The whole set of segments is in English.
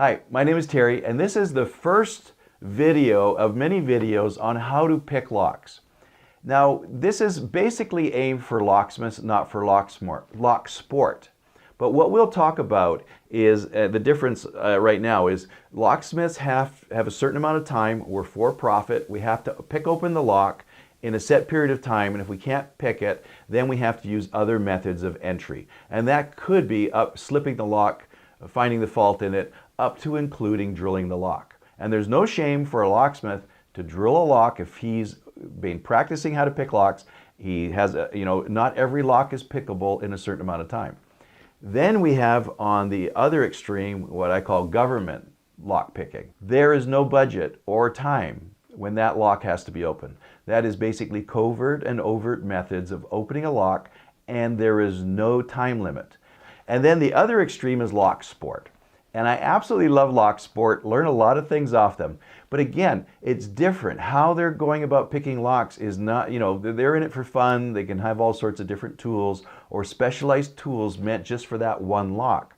Hi, my name is Terry, and this is the first video of many videos on how to pick locks. Now, this is basically aimed for locksmiths, not for lock sport. But what we'll talk about is the difference right now is locksmiths have a certain amount of time. We're for profit. We have to pick open the lock in a set period of time, and if we can't pick it, then we have to use other methods of entry. And that could be slipping the lock, finding the fault in it, up to including drilling the lock. And there's no shame for a locksmith to drill a lock if he's been practicing how to pick locks. He has, not every lock is pickable in a certain amount of time. Then we have on the other extreme what I call government lock picking. There is no budget or time when that lock has to be opened. That is basically covert and overt methods of opening a lock, and there is no time limit. And then the other extreme is lock sport. And I absolutely love lock sport, learn a lot of things off them. But again, it's different. How they're going about picking locks is not, they're in it for fun. They can have all sorts of different tools or specialized tools meant just for that one lock.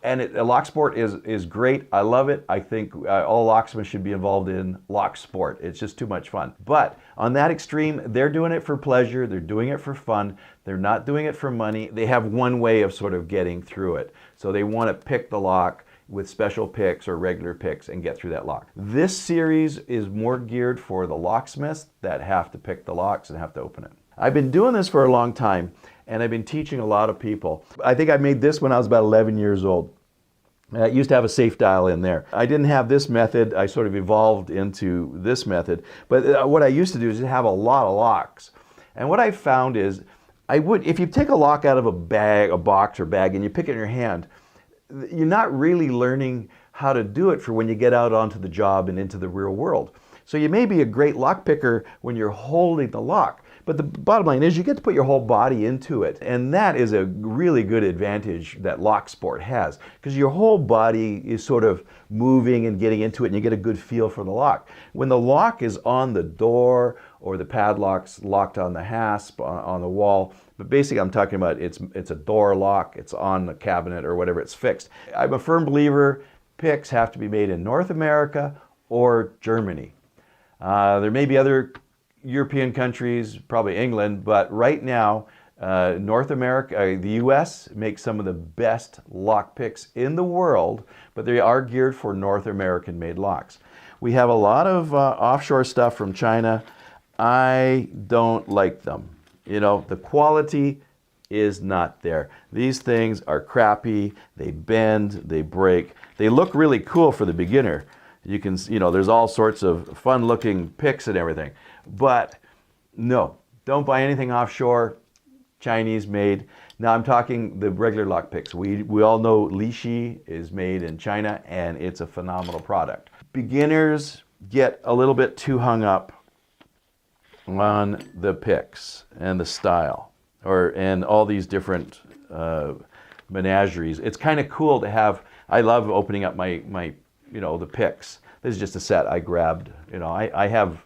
And a lock sport is great. I love it. I think all locksmiths should be involved in lock sport. It's just too much fun. But on that extreme, they're doing it for pleasure. They're doing it for fun. They're not doing it for money. They have one way of sort of getting through it. So they want to pick the lock with special picks or regular picks and get through that lock. This series is more geared for the locksmiths that have to pick the locks and have to open it. I've been doing this for a long time, and I've been teaching a lot of people. I think I made this when I was about 11 years old. I used to have a safe dial in there. I didn't have this method. I sort of evolved into this method. But what I used to do is have a lot of locks. And what I found is, if you take a lock out of a box or bag, and you pick it in your hand, you're not really learning how to do it for when you get out onto the job and into the real world. So you may be a great lock picker when you're holding the lock, but the bottom line is you get to put your whole body into it. And that is a really good advantage that lock sport has, because your whole body is sort of moving and getting into it, and you get a good feel for the lock. When the lock is on the door or the padlock's locked on the hasp on the wall, but basically I'm talking about it's a door lock, it's on the cabinet or whatever, it's fixed. I'm a firm believer picks have to be made in North America or Germany. There may be other European countries, probably England, but right now, North America, the US makes some of the best lock picks in the world, but they are geared for North American made locks. We have a lot of offshore stuff from China. I don't like them. The quality is not there. These things are crappy, they bend, they break. They look really cool for the beginner. You can, there's all sorts of fun looking picks and everything. But no, don't buy anything offshore, Chinese made. Now I'm talking the regular lock picks. We all know Lishi is made in China, and it's a phenomenal product. Beginners get a little bit too hung up on the picks and the style and all these different menageries. It's kind of cool to have. I love opening up my the picks. This is just a set I grabbed. I have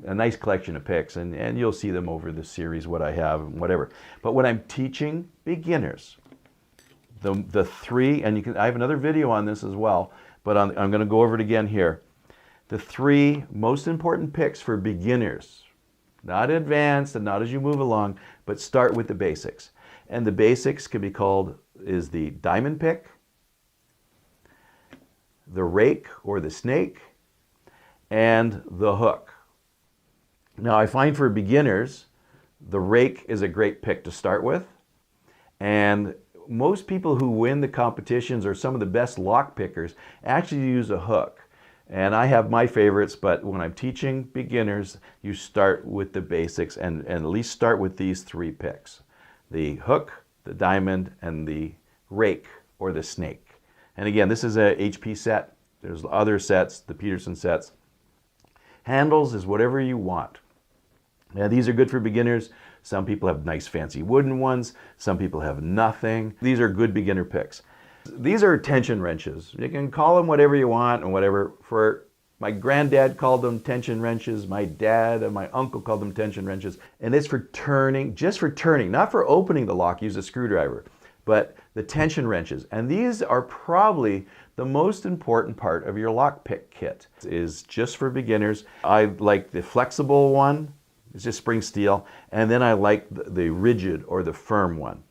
a nice collection of picks, and you'll see them over the series, what I have and whatever. But when I'm teaching beginners, the three, and I have another video on this as well, but I'm going to go over it again here. The three most important picks for beginners, not advanced and not as you move along, but start with the basics. And the basics can be is the diamond pick, the rake or the snake, and the hook. Now I find for beginners, the rake is a great pick to start with, and most people who win the competitions or some of the best lock pickers actually use a hook. And I have my favorites, but when I'm teaching beginners, you start with the basics and at least start with these three picks: the hook, the diamond, and the rake or the snake. And again, this is a HP set. There's other sets, the Peterson sets. Handles is whatever you want. Now these are good for beginners. Some people have nice fancy wooden ones. Some people have nothing. These are good beginner picks. These are tension wrenches. You can call them whatever you want and whatever. My granddad called them tension wrenches. My dad and my uncle called them tension wrenches. And it's for turning, just for turning, not for opening the lock, use a screwdriver. But the tension wrenches. And these are probably the most important part of your lockpick kit. It is just for beginners. I like the flexible one, it's just spring steel, and then I like the rigid or the firm one.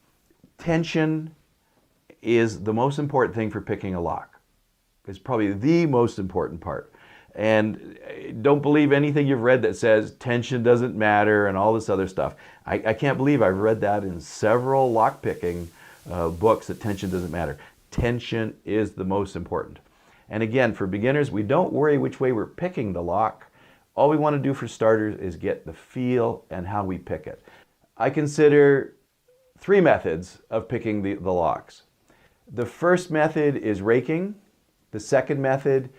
Tension is the most important thing for picking a lock. It's probably the most important part. And don't believe anything you've read that says tension doesn't matter and all this other stuff. I can't believe I've read that in several lockpicking books that tension doesn't matter. Tension is the most important. And again, for beginners, we don't worry which way we're picking the lock. All we want to do for starters is get the feel and how we pick it. I consider 3 methods of picking the locks. The first method is raking. The second method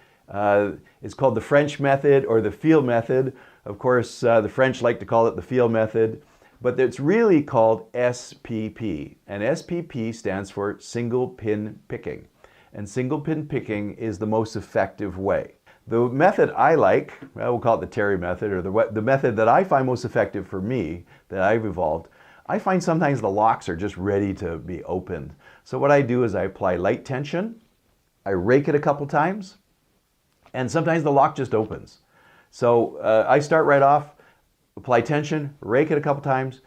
is called the French method or the feel method. Of course, the French like to call it the feel method, but it's really called SPP. And SPP stands for single pin picking. And single pin picking is the most effective way. The method I like, we'll call it the Terry method, or the method that I find most effective for me, that I've evolved, I find sometimes the locks are just ready to be opened. So what I do is I apply light tension, I rake it a couple times, and sometimes the lock just opens. So I start right off, apply tension, rake it a couple times,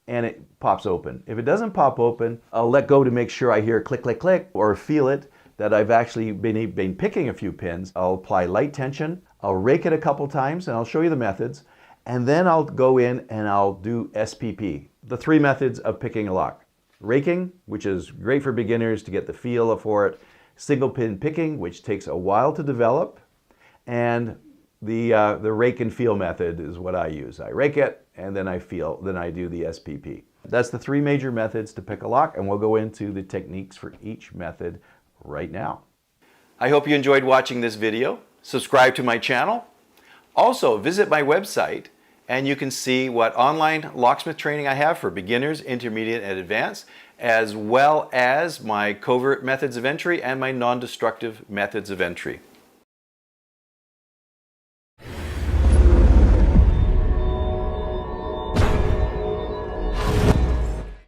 and it pops open. If it doesn't pop open, I'll let go to make sure I hear click, click, click, or feel it, that I've actually been picking a few pins. I'll apply light tension, I'll rake it a couple times, and I'll show you the methods, and then I'll go in and I'll do SPP, the 3 methods of picking a lock. Raking, which is great for beginners to get the feel for it. Single pin picking, which takes a while to develop. And the rake and feel method is what I use. I rake it, and then I feel, then I do the SPP. That's the 3 major methods to pick a lock, and we'll go into the techniques for each method right now. I hope you enjoyed watching this video. Subscribe to my channel. Also, visit my website, and you can see what online locksmith training I have for beginners, intermediate, and advanced, as well as my covert methods of entry and my non-destructive methods of entry.